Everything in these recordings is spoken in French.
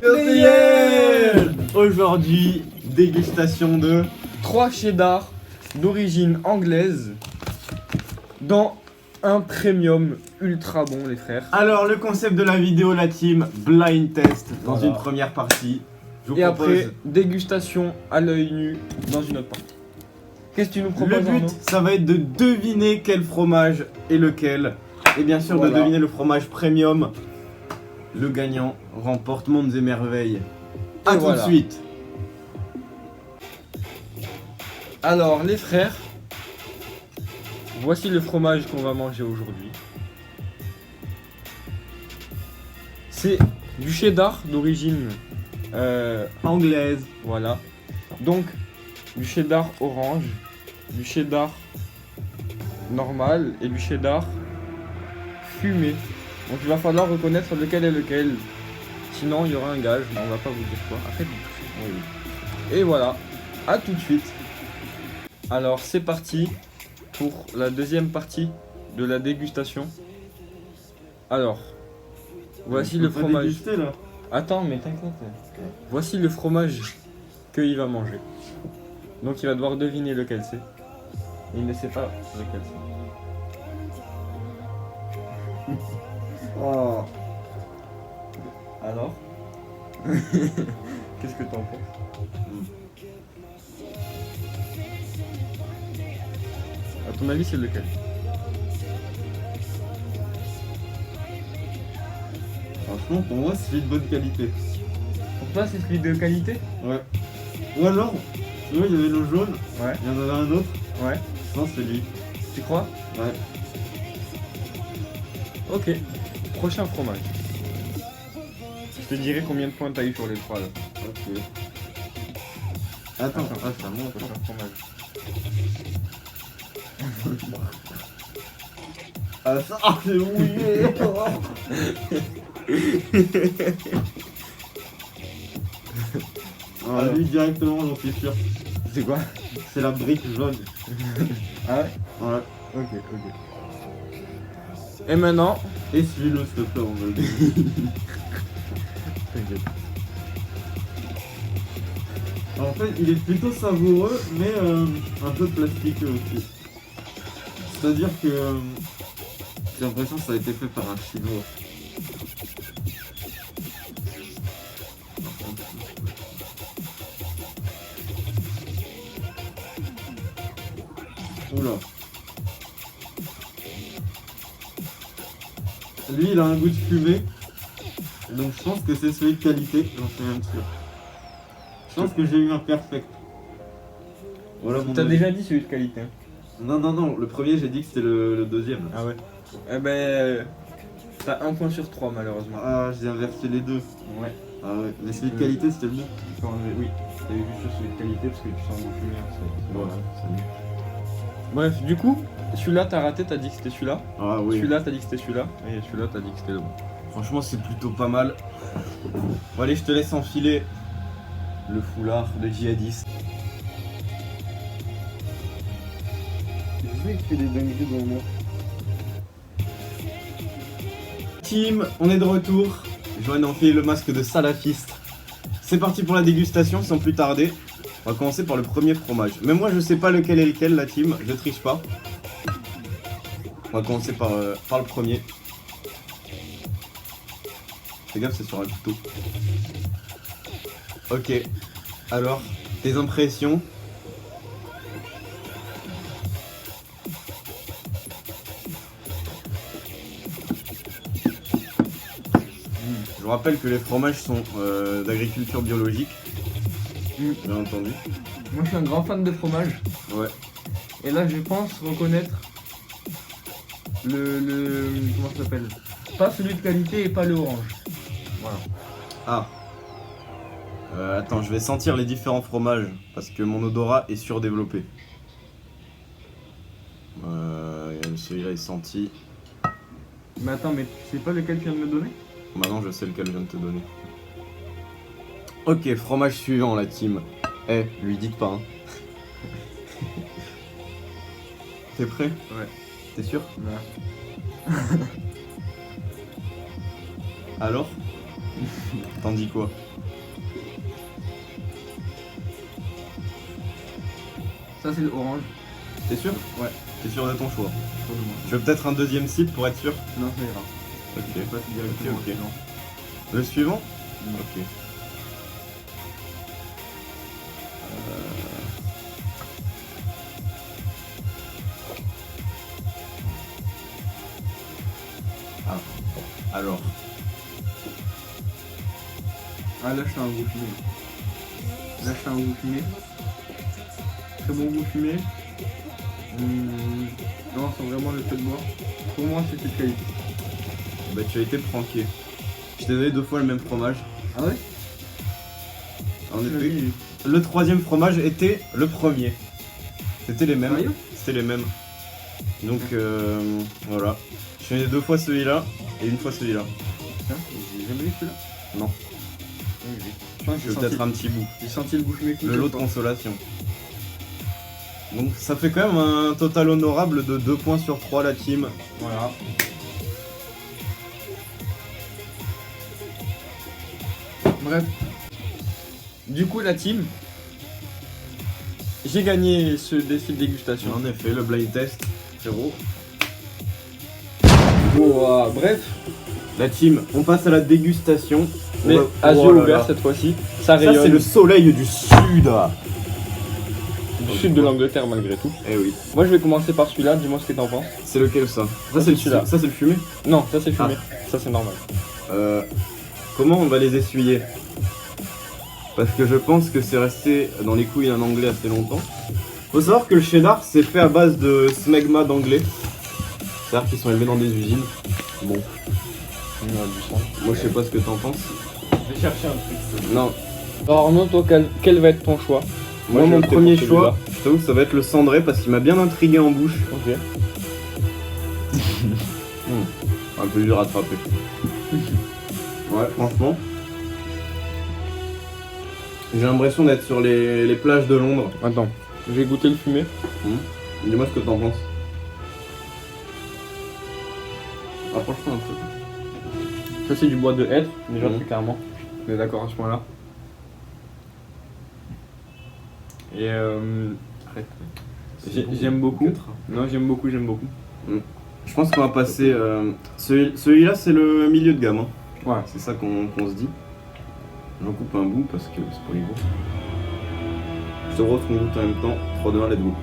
Yeah. Aujourd'hui, dégustation de 3 cheddar d'origine anglaise dans un premium ultra bon, les frères. Alors, le concept de la vidéo, la team blind test dans Voilà. une première partie. Je vous Et propose... après, dégustation à l'œil nu dans une autre partie. Qu'est-ce que tu nous Le proposes, but, Arnaud? ça va être de deviner quel fromage est lequel. Et bien sûr, Voilà. de deviner le fromage premium. Le gagnant remporte Mondes et Merveilles. A tout voilà. de suite. Alors, les frères, voici le fromage qu'on va manger aujourd'hui. C'est du cheddar d'origine Anglaise. voilà. Donc, du cheddar orange, du cheddar normal et du cheddar fumé. Donc, il va falloir reconnaître lequel est lequel. Sinon, il y aura un gage, mais on va pas vous dire quoi. Arrête de toucher. Oui, oui. Et voilà. À tout de suite. Alors, c'est parti pour la deuxième partie de la dégustation. Alors, voici le Faut pas fromage. déguster, là. Attends, mais t'inquiète. Voici le fromage qu'il va manger. Donc il va devoir deviner lequel c'est. Il ne sait pas lequel c'est. Oh. Alors qu'est-ce que t'en penses? À ton avis, c'est lequel? Franchement, pour moi, c'est de bonne qualité. Pour toi, c'est celui de qualité? Ouais. Ou alors, tu vois, il y avait le jaune, Ouais. il y en avait un autre. Ouais. Je pense que c'est lui. Tu crois? Ouais. Ok. Prochain fromage. Je te dirai combien de points t'as eu sur les trois là. Ok. Attends, Attends. c'est à moi. Prochain fromage. Ah, ça, c'est mouillé. Ah, lui, directement, j'en suis sûr. C'est quoi? C'est la brique jaune. Ah ouais? Ouais. Ok, ok. Et maintenant, Essuie-le, s'il te plaît, on me le dit. t'inquiète. En fait, il est plutôt savoureux, mais un peu plastiqueux aussi. C'est-à-dire que j'ai l'impression que ça a été fait par un chinois. Oula. Lui, il a un goût de fumée. Donc je pense que c'est celui de qualité, j'en suis même sûr. Je pense que j'ai eu un perfect. Voilà mon T'as avis. déjà dit celui de qualité. Hein. Non, le premier j'ai dit que c'était le deuxième. Ah ouais. Eh ben, t'as 1 point sur 3 malheureusement. Ah, j'ai inversé les deux. Ouais. Ah ouais, mais celui de qualité c'était le bon. Tu peux enlever. Oui. T'as eu juste celui de qualité parce que tu sens beaucoup mieux. Voilà, salut. Bref, du coup, celui-là t'as raté, t'as dit que c'était celui-là. Ah oui. Celui-là t'as dit que c'était celui-là. Et celui-là t'as dit que c'était le bon. Franchement, c'est plutôt pas mal. Bon, allez, je te laisse enfiler le foulard de djihadiste. Je sais que tu fais des dingueries dans moi. Team, on est de retour. Je viens d'enfiler le masque de salafiste. C'est parti pour la dégustation sans plus tarder. On va commencer par le premier fromage. Mais moi, je sais pas lequel est lequel, la team. Je triche pas. On va commencer par le premier. Fais gaffe, c'est sur un couteau. Ok. Alors, tes impressions? Je vous rappelle que les fromages sont d'agriculture biologique. Bien entendu. Moi je suis un grand fan de fromage. Ouais. Et là je pense reconnaître le comment ça s'appelle? Pas celui de qualité et pas le orange. Voilà. Ah. Attends, je vais sentir les différents fromages parce que mon odorat est surdéveloppé. Celui-là est senti. Mais attends, mais tu sais pas lequel tu viens de me donner? Maintenant, je sais lequel je viens de te donner. Ok, fromage suivant, la team. Eh, lui dites pas, hein. T'es prêt? Ouais. T'es sûr? Ouais. Alors? T'en dis quoi? Ça c'est l'orange. T'es sûr? Ouais. T'es sûr de ton choix? Pour le moment. Tu veux peut-être un deuxième site pour être sûr? Non, ça ira. Ok. Je passe directement Ok. au suivant. Le suivant? Non. Ok. Ah. Alors. Ah là je fais un goût fumé. Là je fais un goût fumé. Très bon goût fumé. Non, c'est vraiment le fait de boire. Pour moi c'est cette qualité. Bah tu as été pranké. Je t'ai donné 2 fois le même fromage. Ah ouais? En effet, le troisième fromage était le premier. C'était les mêmes. Sérieux? C'était les mêmes. Donc voilà. Je fais 2 fois celui-là et une fois celui-là. Tiens, j'ai jamais vu celui-là. Non. Je Je veux peut-être un petit bout. J'ai senti le goût fumé. Le lot de consolation. Donc ça fait quand même un total honorable de 2 points sur 3 la team. Voilà. Bref. Du coup la team, j'ai gagné ce défi de dégustation. En effet, le blind test, frérot. Bref, La team, on passe à la dégustation. mais On va- à oh yeux là ouverts là. cette fois-ci, ça Ça rayonne c'est le soleil du sud. du sud de l'Angleterre malgré tout. Eh oui. Moi je vais commencer par celui-là, dis-moi ce que t'en penses. C'est lequel ça? Ça, c'est celui-là. Ça c'est le fumé. Non, ça c'est fumé, ça c'est normal. Comment on va les essuyer? Parce que je pense que c'est resté dans les couilles d'un anglais assez longtemps. Faut savoir que le cheddar c'est fait à base de smegma d'anglais. C'est-à-dire qu'ils sont élevés dans des usines. Bon, moi je sais pas ce que t'en penses. Je vais chercher un truc. Non, Alors Arnaud, toi quel va être ton choix? moi je mon vais opter premier pour choix, je t'avoue que ça va être le cendré parce qu'il m'a bien intrigué en bouche. Ok. Un peu dur à attraper. Ouais, franchement. J'ai l'impression d'être sur les plages de Londres. Attends, je vais goûter le fumé. Dis-moi ce que t'en penses. Approche-toi un peu. Ça c'est du bois de hêtre, déjà Mhm. très clairement. On est d'accord à ce point-là. Et Arrête. j'aime beaucoup. Non, j'aime beaucoup. Je pense qu'on va passer. Celui-là, c'est le milieu de gamme. Hein. Ouais. C'est ça qu'on se dit. J'en coupe un bout parce que c'est pas rigolo. Je te retrouve goûte en même temps. 3, 2, 1, let's go.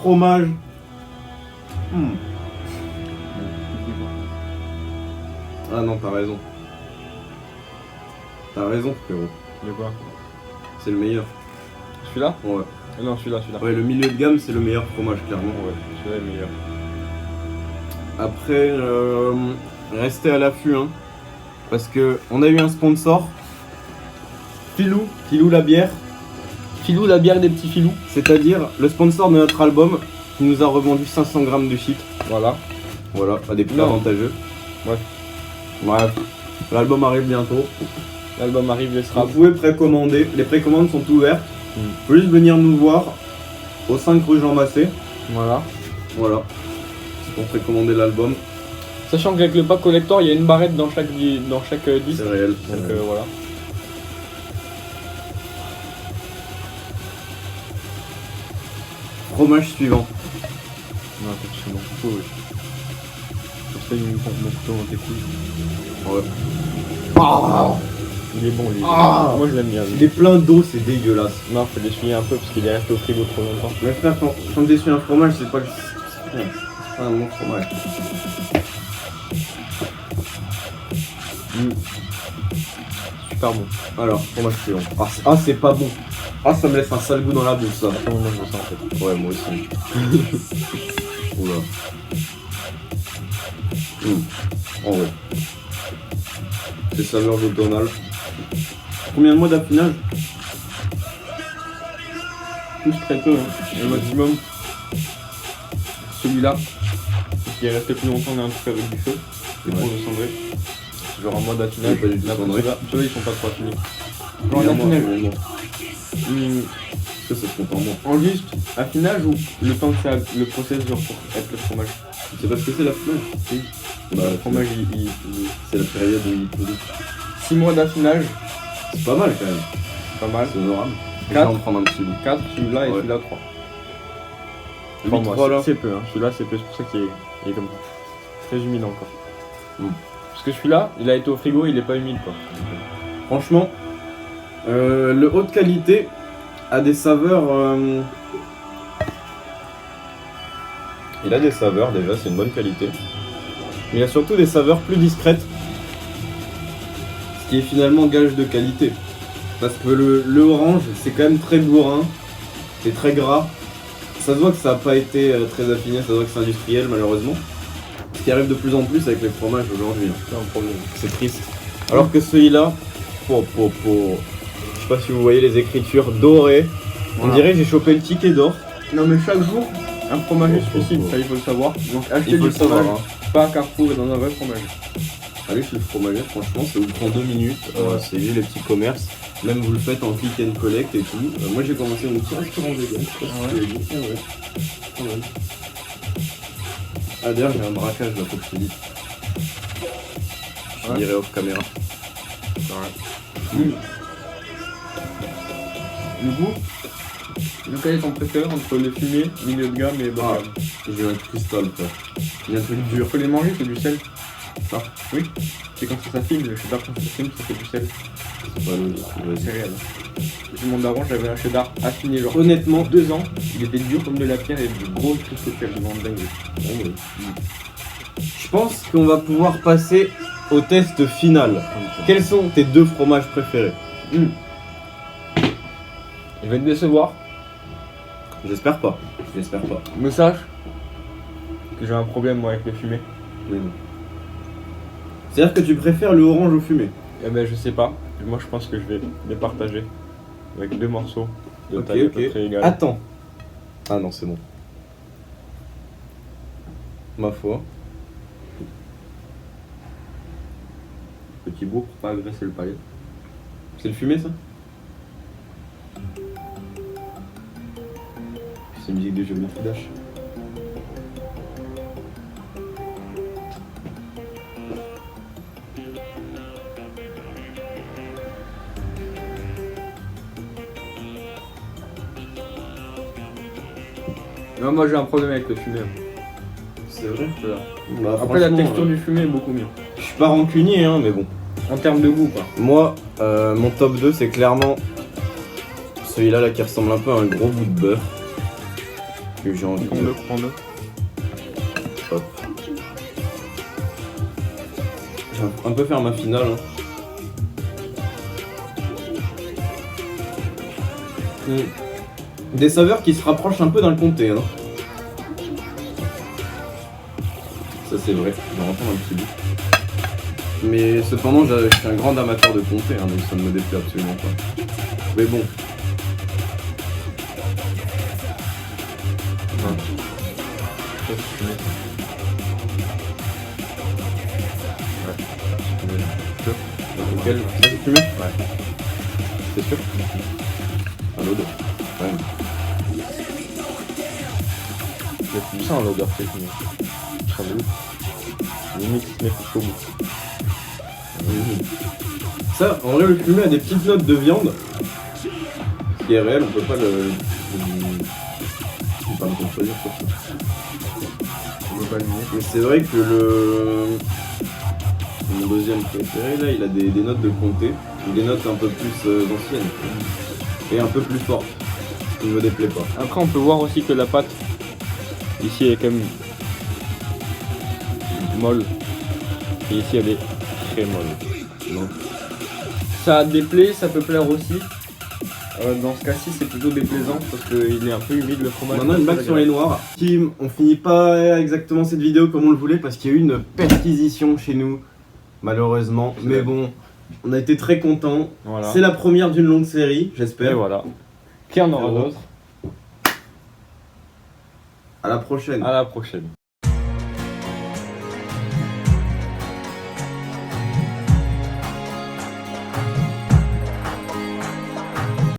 Fromage. Ah non, t'as raison. T'as raison, frérot. De quoi? C'est le meilleur. Celui-là? Ouais. Non, celui-là. Ouais, le milieu de gamme, c'est le meilleur fromage, clairement. Ouais, celui-là est le meilleur. Après, restez à l'affût, hein, parce que on a eu un sponsor, Filou la bière, Filou, la bière des petits filous. c'est-à-dire le sponsor de notre album qui nous a revendu 500 grammes de shit. Voilà. Voilà, à des prix Non. avantageux. Ouais. Bref, l'album arrive bientôt. L'album arrive, laissera. Vous pouvez précommander, les précommandes sont ouvertes. Mm. Faut juste venir nous voir au 5 rue Jean Massé. Voilà. Voilà, c'est pour précommander l'album, Sachant qu'avec le pack collector, il y a une barrette dans chaque disque. c'est réel. Donc voilà. Fromage suivant. Non, attends, c'est mon couteau, oui. Comme ça, il me pompe mon couteau dans tes couilles. Ouais. Ah, Il est bon, lui. Ah. Moi, je l'aime bien, il lui. est plein d'eau, c'est dégueulasse. Non, faut l'essuyer un peu parce qu'il est resté au frigo trop longtemps. Mais frère, quand tu essuies un fromage, c'est pas que c'est pas un bon fromage. Super bon. Alors, fromage suivant. C'est pas bon. Ah, ça me laisse un sale goût dans la bouche, ça. Comment moi je le sens en fait. Ouais, moi aussi. Oula. En vrai. C'est saveur d'automnal. Combien de mois d'affinage? Tous très peu, hein. Le maximum. Celui-là, qui est resté plus longtemps, on a un truc avec du feu. C'est pour Ouais. le cendré. C'est genre en mode affinage. Pas du tout Là, cendré. ceux-là, ils sont pas trop affinés. Genre Genre en affinage. que ça se compte en moins? En juste affinage ou le temps que ça le process dure pour être le fromage? Tu sais pas ce que c'est l'affinage? Oui. Bah, Le fromage, c'est la période où il pourrit. 6 mois d'affinage, C'est pas mal quand même. pas mal. C'est honorable. Je vais 4, en prendre un petit bout. 4, celui-là et Ouais. celui-là 3. 8, 3 là. C'est peu, hein. Celui-là c'est peu, c'est pour ça qu'il est comme très humide encore. Mm. Parce que celui-là, il a été au frigo, il est pas humide quoi. Franchement, le haut de qualité a des saveurs. Il a des saveurs déjà, c'est une bonne qualité. Mais il a surtout des saveurs plus discrètes. Ce qui est finalement gage de qualité. Parce que le orange, c'est quand même très bourrin, c'est très gras. Ça se voit que ça n'a pas été très affiné, ça se voit que c'est industriel malheureusement. Ce qui arrive de plus en plus avec les fromages aujourd'hui. Hein. C'est un problème. C'est triste. Alors que celui-là, je sais pas si vous voyez les écritures dorées. On Voilà. dirait que j'ai chopé le ticket d'or. Non mais chaque jour, un fromager Oh, se suicide, oh, oh. ça il faut le savoir. Donc achetez Il faut du le savoir. fromage, Hein. pas à Carrefour et dans un vrai fromage. Allez chez le fromager, franchement, ça vous prend 2 minutes. Ouais. C'est juste les petits commerces. Même vous le faites en click and collect et tout. Moi j'ai commencé mon petit restaurant vegan. Je sais pas si tu l'as dit. Ah ouais. Quand même. Ah d'ailleurs j'ai un braquage là, faut que je te dise. Je Ouais. dirais off caméra. Du coup, lequel est ton préféré entre le fumé, milieu de gamme et bas de Ah. gamme? J'ai un cristal frère. Il y a un truc Tu dur. peux les manger, c'est du sel. Ça. Oui. C'est quand ça s'affine, le cheddar quand ça s'affine, ça fait du sel. C'est pas logique. Vas-y. C'est réel. Chez mon daron, j'avais un cheddar affiné genre Honnêtement, 2 ans, il était dur comme de la pierre et de gros cristaux de sel devant le dingue. je pense qu'on va pouvoir passer au test final. Quels sont tes 2 fromages préférés? Je vais te décevoir, J'espère pas. J'espère pas. mais sache que j'ai un problème moi avec les fumées. Mais non. C'est-à-dire que tu préfères le orange au fumé? Eh ben je sais pas, moi je pense que je vais les partager avec 2 morceaux de Ok, taille à ok. peu près égale. Attends. Ah non, c'est bon. Ma foi. Petit bout pour pas agresser le palais. C'est le fumé ça? C'est une musique de géométrie Dash. Non, moi j'ai un problème avec le fumé. C'est vrai? Voilà. Bah, Après la franchement, texture du fumé est beaucoup mieux. je suis pas rancunier hein, mais bon. En termes de goût quoi. Moi, mon top 2 c'est clairement celui-là là qui ressemble un peu à un gros bout de beurre. Que j'ai envie de... Prends-le. Hop. Je vais un peu faire ma finale. Hein. Des saveurs qui se rapprochent un peu d'un comté. Hein. Ça c'est vrai, je vais rentrer un petit bout. Mais cependant, je suis un grand amateur de comté, hein, donc ça ne me déplaît absolument pas. Mais bon. Lequel? Ça c'est fumé? Ouais. C'est sûr? À l'odeur. Ouais. Tu sens l'odeur c'est fumé. Ça de ouf. Limite il se met jusqu'au bout. Ça, en vrai, le fumé a des petites notes de viande. Ce qui est réel, on peut pas le. Je peux pas me contredire sur ça. On peut pas le nier. Mais c'est vrai que mon deuxième préféré, là, il a des notes de comté. Des notes un peu plus anciennes. Et un peu plus fortes. Ce qui ne me déplaît pas. Après on peut voir aussi que la pâte ici est quand même molle. Et ici elle est très molle. Non. Ça déplaît, ça peut plaire aussi. Dans ce cas-ci, c'est plutôt déplaisant parce qu'il est un peu humide le fromage. Maintenant, une blague sur les noirs. Team, on finit pas exactement cette vidéo comme on le voulait parce qu'il y a eu une perquisition chez nous, malheureusement. C'est Mais vrai. bon, on a été très contents. Voilà. C'est la première d'une longue série, Et j'espère. voilà. Qu'il y en aura C'est bon. d'autres. À la prochaine. À la prochaine.